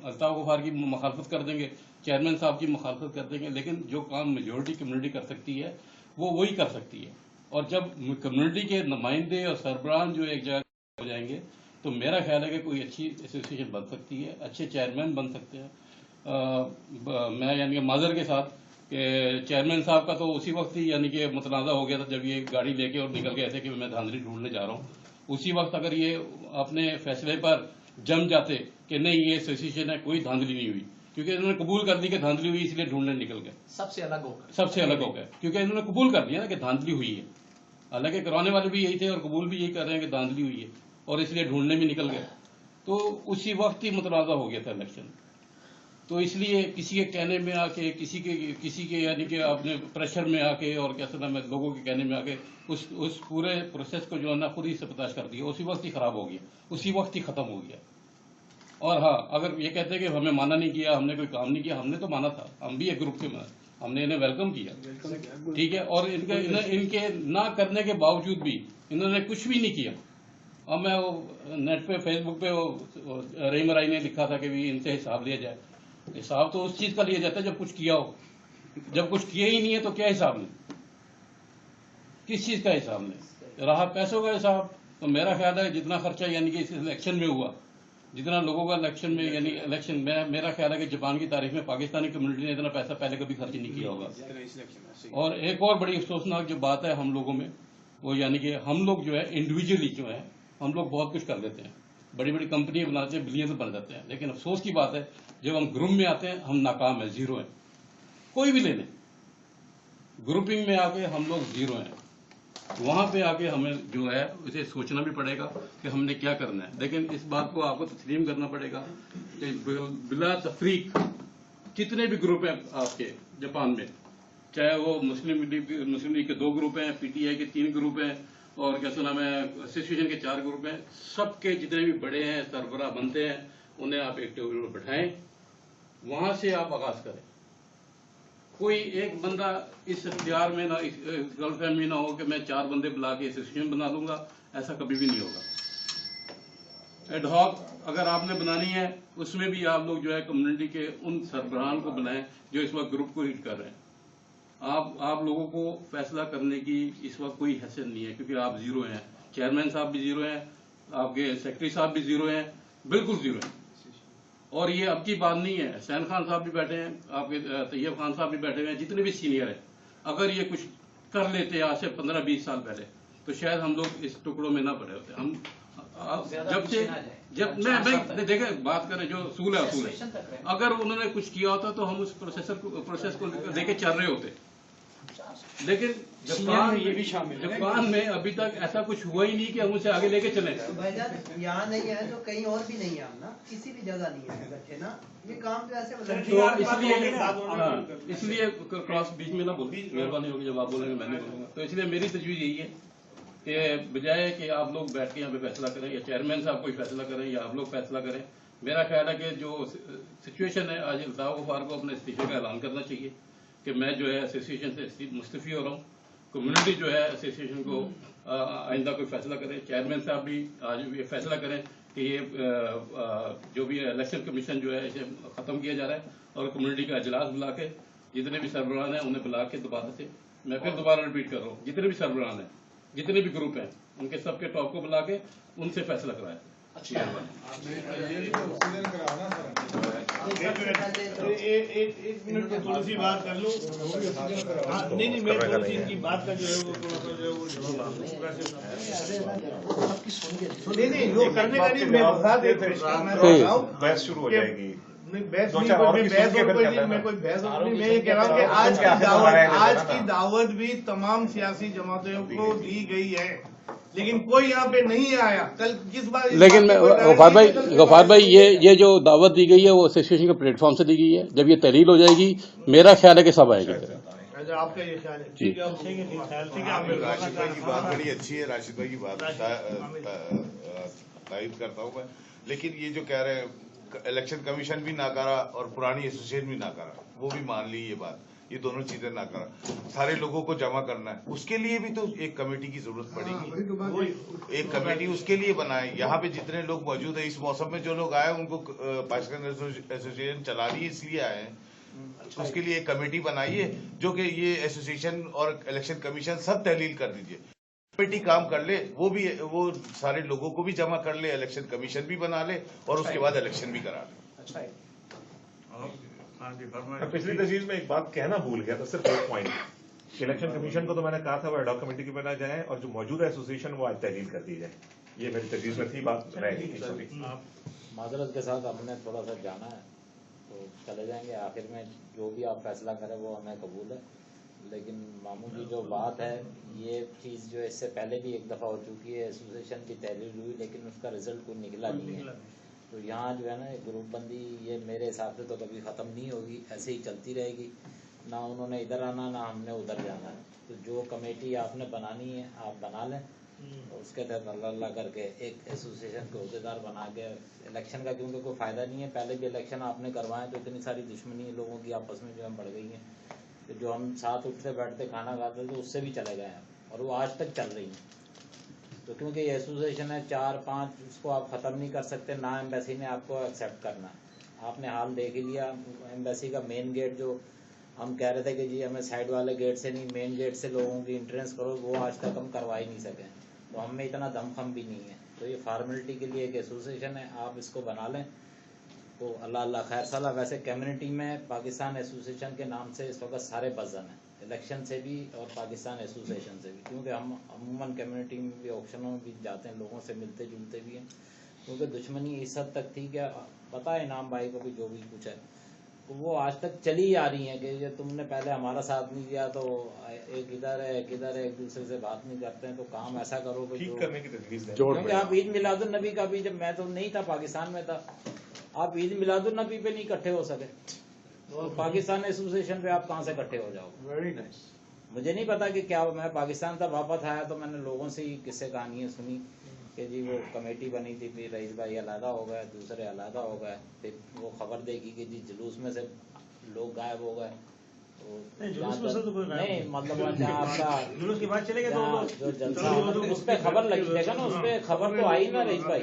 अल्ताफ गफार की मुखालफत कर देंगे, चेयरमैन साहब की मुखालफत कर देंगे, लेकिन जो काम मेजोरिटी कम्युनिटी कर सकती है वो वही कर सकती है। और जब कम्युनिटी के नुमाइंदे और सरबराह जो एक जगह हो जाएंगे तो मेरा ख्याल है कि कोई अच्छी एसोसिएशन बन सकती है, अच्छे चेयरमैन बन सकते हैं। मैं यानी कि माजर के साथ कि चेयरमैन साहब का तो उसी वक्त ही यानी कि मुतनाज़ा हो गया था जब ये गाड़ी लेके और निकल गए थे कि मैं धांधली ढूंढने जा रहा हूँ। उसी वक्त अगर ये अपने फैसले पर जम जाते कि नहीं ये एसोसिएशन है, कोई धांधली नहीं हुई, क्योंकि इन्होंने कबूल कर दी कि धांधली हुई, इसलिए ढूंढने निकल गए। सबसे अलग होकर क्योंकि इन्होंने कबूल कर दिया ना कि धांधली हुई है। हालांकि करवाने वाले भी यही थे और कबूल भी यही कर रहे हैं कि धांधली हुई है, और इसलिए ढूंढने भी निकल गए। तो उसी वक्त ही मुतनाज़ा हो गया था इलेक्शन। तो इसलिए किसी के कहने में आके, किसी के यानी कि आपने प्रेशर में आके और कैसे ना मैं लोगों के कहने में आके उस पूरे प्रोसेस को जो है ना खुद ही सत्यानाश कर दिया, उसी वक्त ही खराब हो गया, उसी वक्त ही खत्म हो गया। और हाँ, अगर ये कहते हैं कि हमें माना नहीं किया, हमने कोई काम नहीं किया, हमने तो माना था, हम भी एक ग्रुप के में, हमने इन्हें वेलकम किया, ठीक है। और इनके ना करने के बावजूद भी इन्होंने कुछ भी नहीं किया। और मैं वो नेट पे फेसबुक पे वो रहीम राय ने लिखा था कि भी इनसे हिसाब लिया जाए। हिसाब तो उस चीज का लिया जाता है जब कुछ किया हो, जब कुछ किया ही नहीं है तो क्या हिसाब लें, किस चीज का हिसाब लें? रहा पैसों का हिसाब। तो मेरा ख्याल है जितना खर्चा यानी कि इस इलेक्शन में हुआ, जितना लोगों का इलेक्शन में यानी इलेक्शन में, मेरा ख्याल है कि जापान की तारीख में पाकिस्तानी कम्युनिटी ने इतना पैसा पहले कभी खर्च नहीं किया होगा। और एक और बड़ी अफसोसनाक जो बात है हम लोगों में, वो यानी कि हम लोग जो है इंडिविजुअली जो है हम लोग बहुत कुछ कर लेते हैं, बड़ी बड़ी कंपनियां बनाते हैं, बिलियन बन जाते हैं, लेकिन अफसोस की बात है जब हम ग्रुप में आते हैं हम नाकाम है, जीरो है। कोई भी ले लें, ग्रुपिंग में आके हम लोग जीरो हैं। वहां पे आके हमें जो है उसे सोचना भी पड़ेगा कि हमने क्या करना है। लेकिन इस बात को आपको तस्लीम करना पड़ेगा कि बिला तफरीक जितने भी ग्रुप हैं आपके जापान में, चाहे वो मुस्लिम लीग के 2 ग्रुप हैं, पीटीआई के 3 ग्रुप हैं, और क्या नाम है एसोसिएशन के 4 ग्रुप हैं, सबके जितने भी बड़े हैं सरबराह बनते हैं, उन्हें आप एक टेबल पर बैठाएं, वहां से आप आगाज करें। कोई एक बंदा इस इख्तियार में ना, इस गलतफहमी ना हो कि मैं 4 बंदे बुला के एसोसिएशन बना लूंगा, ऐसा कभी भी नहीं होगा। एडहॉक अगर आपने बनानी है उसमें भी आप लोग जो है कम्युनिटी के उन सरबराहान को बनाएं जो इस वक्त ग्रुप को लीड कर रहे हैं। आप लोगों को फैसला करने की इस वक्त कोई हैसियत नहीं है, क्योंकि आप जीरो हैं। चेयरमैन साहब भी जीरो हैं, आपके सेक्रेटरी साहब भी जीरो हैं, बिल्कुल जीरो हैं। और ये अब की बात नहीं है, हुसैन खान साहब भी बैठे हैं, आपके तैयब खान साहब भी बैठे हुए हैं, जितने भी सीनियर हैं, अगर ये कुछ कर लेते आज से 15-20 साल पहले तो शायद हम लोग इस टुकड़ों में ना पड़े होते। हम जब मैं देखे बात करें जो असूल है, अगर उन्होंने कुछ किया होता तो हम उस प्रोसेस को लेके चल रहे होते। लेकिन जापान में अभी तक ऐसा कुछ हुआ ही नहीं कि हम उसे आगे लेके चले। भाईजान यहाँ नहीं है तो कहीं और भी नहीं है, हम ना किसी भी जगह नहीं है बैठे ना, ये काम तो ऐसे तो इसलिए क्रॉस बीच में ना बोलिए, मेहरबानी होगी, जब आप बोलेंगे मैं नहीं बोलूंगा। तो इसलिए मेरी तजवीज़ यही है कि बजाय कि आप लोग बैठ के यहाँ पे फैसला करें या चेयरमैन साहब कोई फैसला करें या आप लोग फैसला करें, मेरा ख्याल है कि जो सिचुएशन है आज अल्ताफ गफार को अपने इस्तीफे का ऐलान करना चाहिए कि मैं जो है एसोसिएशन से मुस्तफ़ी हो रहा हूँ। कम्युनिटी जो है एसोसिएशन को आइंदा कोई फैसला करे, चेयरमैन साहब भी आज ये फैसला करें कि ये जो भी इलेक्शन कमीशन जो है इसे ख़त्म किया जा रहा है, और कम्युनिटी का इजलास बुला के जितने भी सरबराह हैं उन्हें बुला के दोबारा से, मैं फिर दोबारा रिपीट कर रहा हूँ, जितने भी सरबराह हैं, जितने भी ग्रुप हैं, उनके सबके टॉप को बुला के उनसे फैसला कराए। एक मिनट की थोड़ी सी बात कर लूं। नहीं मैं दो तीन की बात का जो है वो थोड़ा सा जो है वो नहीं वो करने का नहीं, मैं बता दे बहस शुरू हो जाएगी। नहीं बहस नहीं, मैं कोई बहस नहीं, मैं ये कह रहा हूँ कि आज की दावत भी तमाम सियासी जमातों को दी गई है, लेकिन कोई यहाँ पे नहीं आया। कल किस बात, लेकिन गफार भाई ये जो दावत दी गई है वो एसोसिएशन के प्लेटफॉर्म से दी गई है। जब ये तहरील हो जाएगी मेरा ख्याल है कि सब आएंगे। अच्छा आपका ये ख्याल है? जी। ठीक है ठीक है। राशिद भाई की बात बड़ी अच्छी है, राशिद भाई की बात तारीफ करता हूँ मैं, लेकिन ये जो कह रहे हैं इलेक्शन कमीशन भी ना करा और पुरानी एसोसिएशन भी ना करा, वो भी मान ली ये बात, ये दोनों चीजें ना करा, सारे लोगों को जमा करना है, उसके लिए भी तो एक कमेटी की जरूरत पड़ेगी। एक कमेटी उसके लिए बनाए। यहाँ पे जितने लोग मौजूद है इस मौसम में, जो लोग आए उनको पाकिस्तान एसोसिएशन चला रही है इसलिए आए हैं, उसके लिए एक कमेटी बनाइए जो कि ये एसोसिएशन और इलेक्शन कमीशन सब तहलील कर दीजिए, कमेटी काम कर ले, वो सारे लोगों को भी जमा कर ले, इलेक्शन कमीशन भी बना ले और उसके बाद इलेक्शन भी करा ले। पिछली तजवीज में एक बात कहना भूल गया था, सिर्फ एक पॉइंट, इलेक्शन कमीशन को तो मैंने कहा था वो एडॉक कमेटी की बनाया जाए और जो मौजूदा एसोसिएशन वो आज तहलील कर दी जाए, ये मेरी तजवीज में थी, बात रह गई। माजरत के साथ हमने थोड़ा सा जाना है तो चले जाएंगे, आखिर में जो भी आप फैसला करें वो हमें कबूल है, लेकिन मामू की जो बात है ये चीज़ जो इससे पहले भी एक दफ़ा हो चुकी है, एसोसिएशन की तहलील हुई लेकिन उसका रिजल्ट कोई निकला नहीं है। तो यहाँ जो है ना ग्रुप बंदी ये मेरे हिसाब से तो कभी ख़त्म नहीं होगी, ऐसे ही चलती रहेगी, ना उन्होंने इधर आना ना हमने उधर जाना है। तो जो कमेटी आपने बनानी है आप बना लें, उसके तहत अल्लाह करके एक एसोसिएशन के अहदेदार बना के इलेक्शन का, क्योंकि कोई फ़ायदा नहीं है, पहले भी इलेक्शन आपने करवाए तो इतनी सारी दुश्मनी लोगों की आपस में जो है बढ़ गई है, तो जो हम साथ उठते बैठते खाना खाते थे उससे भी चले गए हैं और वो आज तक चल रही हैं। तो क्योंकि ये एसोसिएशन है 4-5, उसको आप ख़त्म नहीं कर सकते, ना एम्बेसी ने आपको एक्सेप्ट करना है। आपने हाल देख ही लिया, एम्बेसी का मेन गेट जो हम कह रहे थे कि जी हमें साइड वाले गेट से नहीं मेन गेट से लोगों की एंट्रेंस करो, वो आज तक हम करवा ही नहीं सके। तो हम में इतना दमखम भी नहीं है, तो ये फार्मेलिटी के लिए एक एसोसिएशन है, आप इसको बना लें तो अल्लाह खैर सला। वैसे कम्युनिटी में पाकिस्तान एसोसिएशन के नाम से इस वक्त सारे बज़न हैं, इलेक्शन से भी और पाकिस्तान एसोसिएशन से भी, क्योंकि हम अमूमन कम्युनिटी में भी ऑप्शनों में भी जाते हैं, लोगों से मिलते जुलते भी हैं, क्योंकि दुश्मनी इस हद तक थी कि पता है इनाम भाई को भी जो भी कुछ है तो वो आज तक चली आ रही है कि ये तुमने पहले हमारा साथ नहीं दिया तो एक इधर है एक इधर है, एक दूसरे से बात नहीं करते हैं, तो काम ऐसा करो कि ठीक करने की तजवीज़ है। क्योंकि आप ईद मिलादुन्नबी का भी, जब मैं तो नहीं था पाकिस्तान में था, आप ईद मिलादुन्नबी पे नहीं इकट्ठे हो सके तो पाकिस्तान एसोसिएशन पे आप कहाँ से इकट्ठे हो जाओगे? Very nice. मुझे नहीं पता कि क्या, मैं पाकिस्तान तक वापस आया तो मैंने लोगों से ही किस्से कहानियाँ सुनी कि जी वो कमेटी बनी थी, फिर रईस भाई अलहदा हो गए, दूसरे अलहदा हो गए, फिर वो खबर देखी कि जी जुलूस में से लोग गायब हो गए। नहीं मतलब जहाँ आपका जुलूस की बात चलेगी जो जलसा उस पर खबर लगी, देखा ना उस पर खबर तो आई ना रईस भाई।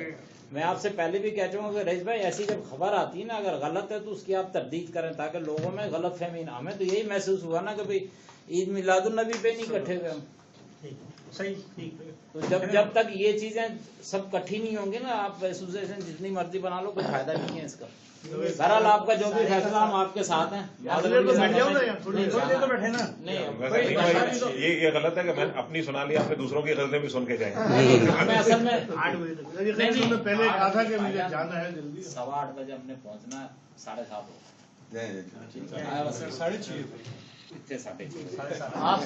मैं आपसे पहले भी कह चुका कि रईस भाई ऐसी जब खबर आती है ना, अगर गलत है तो उसकी आप तरदीद करें ताकि लोगों में गलत फहमी ना। हमें तो यही महसूस हुआ ना कि भाई ईद मिलादुन्नबी पे नहीं इकट्ठे हुए हम, सही ठीक। तो जब तक ये चीजें सब इकट्ठी नहीं होंगी ना, आप एसोसिएशन जितनी मर्जी बना लो, कोई फायदा नहीं है इसका। बहरहाल आपका जो भी फैसला हम आपके साथ हैं। ये गलत है कि मैं अपनी सुना लिया, आपने दूसरों की गलतें भी सुन के जाए। हमें असल में 8 बजे तक पहले कहा था कि मुझे जाना है जल्दी, 8:15 बजे हमने पहुंचना है, 7:30 आप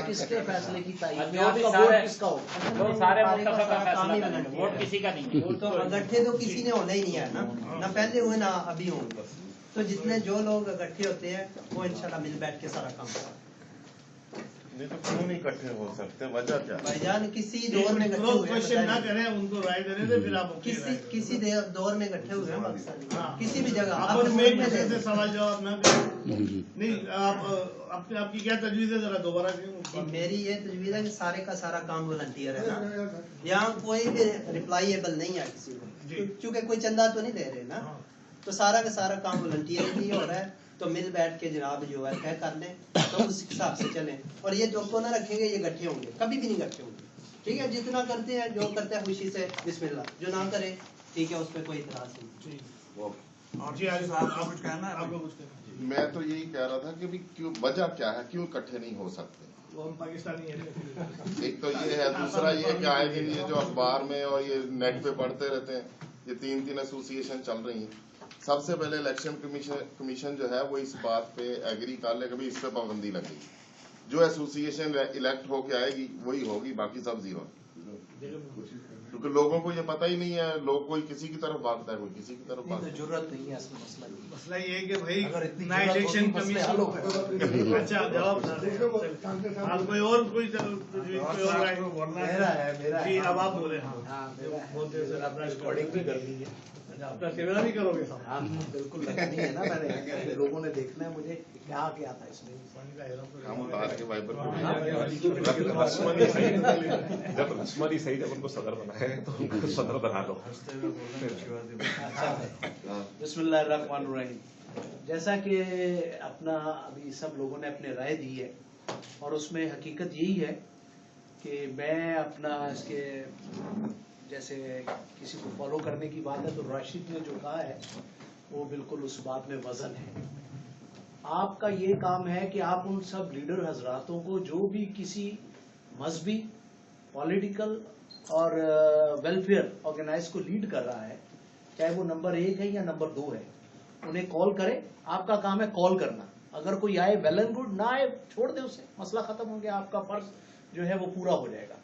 किसके फैसले की तारीफ में, आपका आपका वोट किसका हो? तो सारे मुत्तफ़क़ का फैसला करेंगे, वोट किसी का नहीं। तो इकट्ठे तो किसी ने होना ही नहीं है ना, ना पहले हुए ना अभी होंगे। तो जितने जो लोग इकट्ठे होते हैं वो इंशाल्लाह मिल बैठ के सारा काम करें। नहीं तो क्यों नहीं इकट्ठे हो सकते, वजह क्या? भाईजान किसी दौर में इकट्ठे हुए क्वेश्चन ना करें, उनको राय देने दे, फिर आप किसी दौर में इकट्ठे हुए हैं पाकिस्तानी, किसी भी जगह आप अपने एक मुल्क में दूसरे ले। से सवाल जवाब ना करें। नहीं आप आपकी क्या तजवीज़ है, जरा दोबारा जी, मेरी ये तजवीज़ है कि सारे का सारा काम वॉलंटियर है ना, यहाँ कोई भी रिप्लाईएबल नहीं है किसी को, क्योंकि कोई चंदा तो नहीं दे रहे ना, तो सारा का सारा काम वॉलंटियर ही हो रहा है। तो मिल बैठ के जनाब जो है तय कर लें, तो उस हिसाब से चलें, और ये जो को ना रखेंगे ये इकट्ठे होंगे, कभी भी नहीं इकट्ठे होंगे। ठीक है, जितना करते हैं जो करते हैं खुशी से बिस्मिल्लाह, जो ना करे ठीक है उस पर कोई इतराज नहीं। और जी आज आपको कुछ कहना है? आपको कुछ कहना है? मैं तो यही कह रहा था कि भी क्यों, वजह क्या है, क्यों इकट्ठे नहीं हो सकते? वो हम पाकिस्तानी हैं। एक तो ये है, दूसरा ये कि आए दिन ये जो अखबार में और ये नेट पे पढ़ते रहते हैं, ये 3 एसोसिएशन चल रही हैं। सबसे पहले इलेक्शन कमीशन जो है वो इस बात पे एग्री कर ले, कभी इस पे पाबंदी लगेगी। जो एसोसिएशन इलेक्ट होके आएगी वही होगी, बाकी सब जीरो। क्योंकि लोगों को ये पता ही नहीं है, लोग कोई किसी की तरफ भागता है, कोई किसी की तरफ भागता है। जरूरत नहीं है, असल मसला नहीं है। मसला ये है कि भाई अगर इतनी ना जरूरत इलेक्शन होती, मसले हल हो कमीशन। अच्छा जवाब हाल कोई और मेरा है जी अब आप बोले। हाँ हाँ मेरा है। बोलते सर अपना रिकॉर्डिंग भी कर दी है। अपना कैमरा भी करोगे साहब? हाँ बिल्कुल लगनी है ना, मैंने लोगों ने देखना है मुझे क्या क्या था इसमें। हम उतार के वाइपर जब रस्मरी सही, जब उनको सदर बनाए तो उनको सदर बना लो। बिस्मिल्लाहिर्रहमानिर्रहीम। जैसा कि अपना अभी सब लोगों ने अपने राय दी है, और उसमें हकीकत यही है कि मैं अपना इसके जैसे किसी को फॉलो करने की बात है तो राशिद ने जो कहा है वो बिल्कुल उस बात में वजन है। आपका ये काम है कि आप उन सब लीडर हजरातों को जो भी किसी मजहबी, पॉलिटिकल और वेलफेयर ऑर्गेनाइज को लीड कर रहा है, चाहे वो नंबर 1 है या नंबर 2 है, उन्हें कॉल करें। आपका काम है कॉल करना। अगर कोई आए वेल एंड गुड, ना आए छोड़ दे उसे, मसला खत्म हो गया, आपका फर्ज जो है वो पूरा हो जाएगा।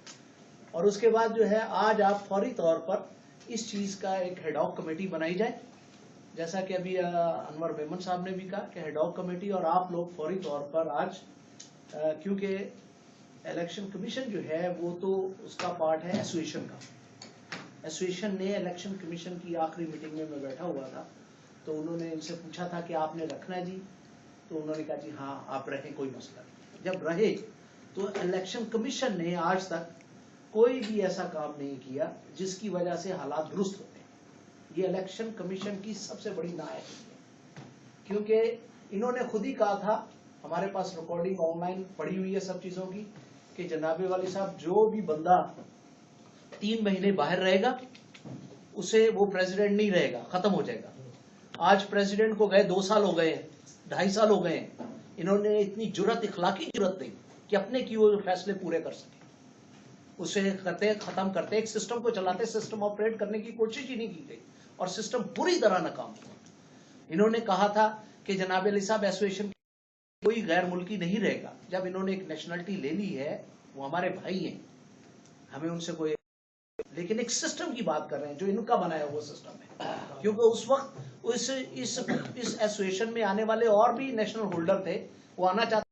और उसके बाद जो है आज आप फौरी तौर पर इस चीज का एक हेडॉक कमेटी बनाई जाए, जैसा कि अभी अनवर मेमन साहब ने भी कहा कि हेडॉक कमेटी, और आप लोग फौरी तौर पर आज क्योंकि इलेक्शन कमीशन जो है वो तो उसका पार्ट है एसोसिएशन का। एसोसिएशन ने इलेक्शन कमीशन की आखिरी मीटिंग में मैं बैठा हुआ था, तो उन्होंने इनसे पूछा था कि आपने रखना है जी, तो उन्होंने कहा जी हाँ आप रहें, कोई मसला नहीं। जब रहे तो इलेक्शन कमीशन ने आज तक कोई भी ऐसा काम नहीं किया जिसकी वजह से हालात दुरुस्त होते हैं। ये इलेक्शन कमीशन की सबसे बड़ी नाकामी है, क्योंकि इन्होंने खुद ही कहा था, हमारे पास रिकॉर्डिंग ऑनलाइन पड़ी हुई है सब चीजों की, कि जनाबे वाली साहब जो भी बंदा 3 महीने बाहर रहेगा उसे वो प्रेसिडेंट नहीं रहेगा, खत्म हो जाएगा। आज प्रेसिडेंट को गए 2 साल हो गए, 2.5 साल हो गए, इन्होंने इतनी जुर्रत, इखलाकी जुर्रत नहीं कि अपने की वो फैसले पूरे कर सके। उसे करते खत्म करते, एक सिस्टम को चलाते, सिस्टम ऑपरेट करने की कोशिश ही नहीं की गई और सिस्टम पूरी तरह नाकाम हुआ। इन्होंने कहा था कि जनाब अली साहब एसोसिएशन कोई गैर मुल्की नहीं रहेगा। जब इन्होंने एक नेशनलिटी ले ली है, वो हमारे भाई हैं, हमें उनसे कोई, लेकिन एक सिस्टम की बात कर रहे हैं जो इनका बनाया हुआ सिस्टम है, क्योंकि उस वक्त इस एसोसिएशन में आने वाले और भी नेशनल होल्डर थे, वो आना चाहते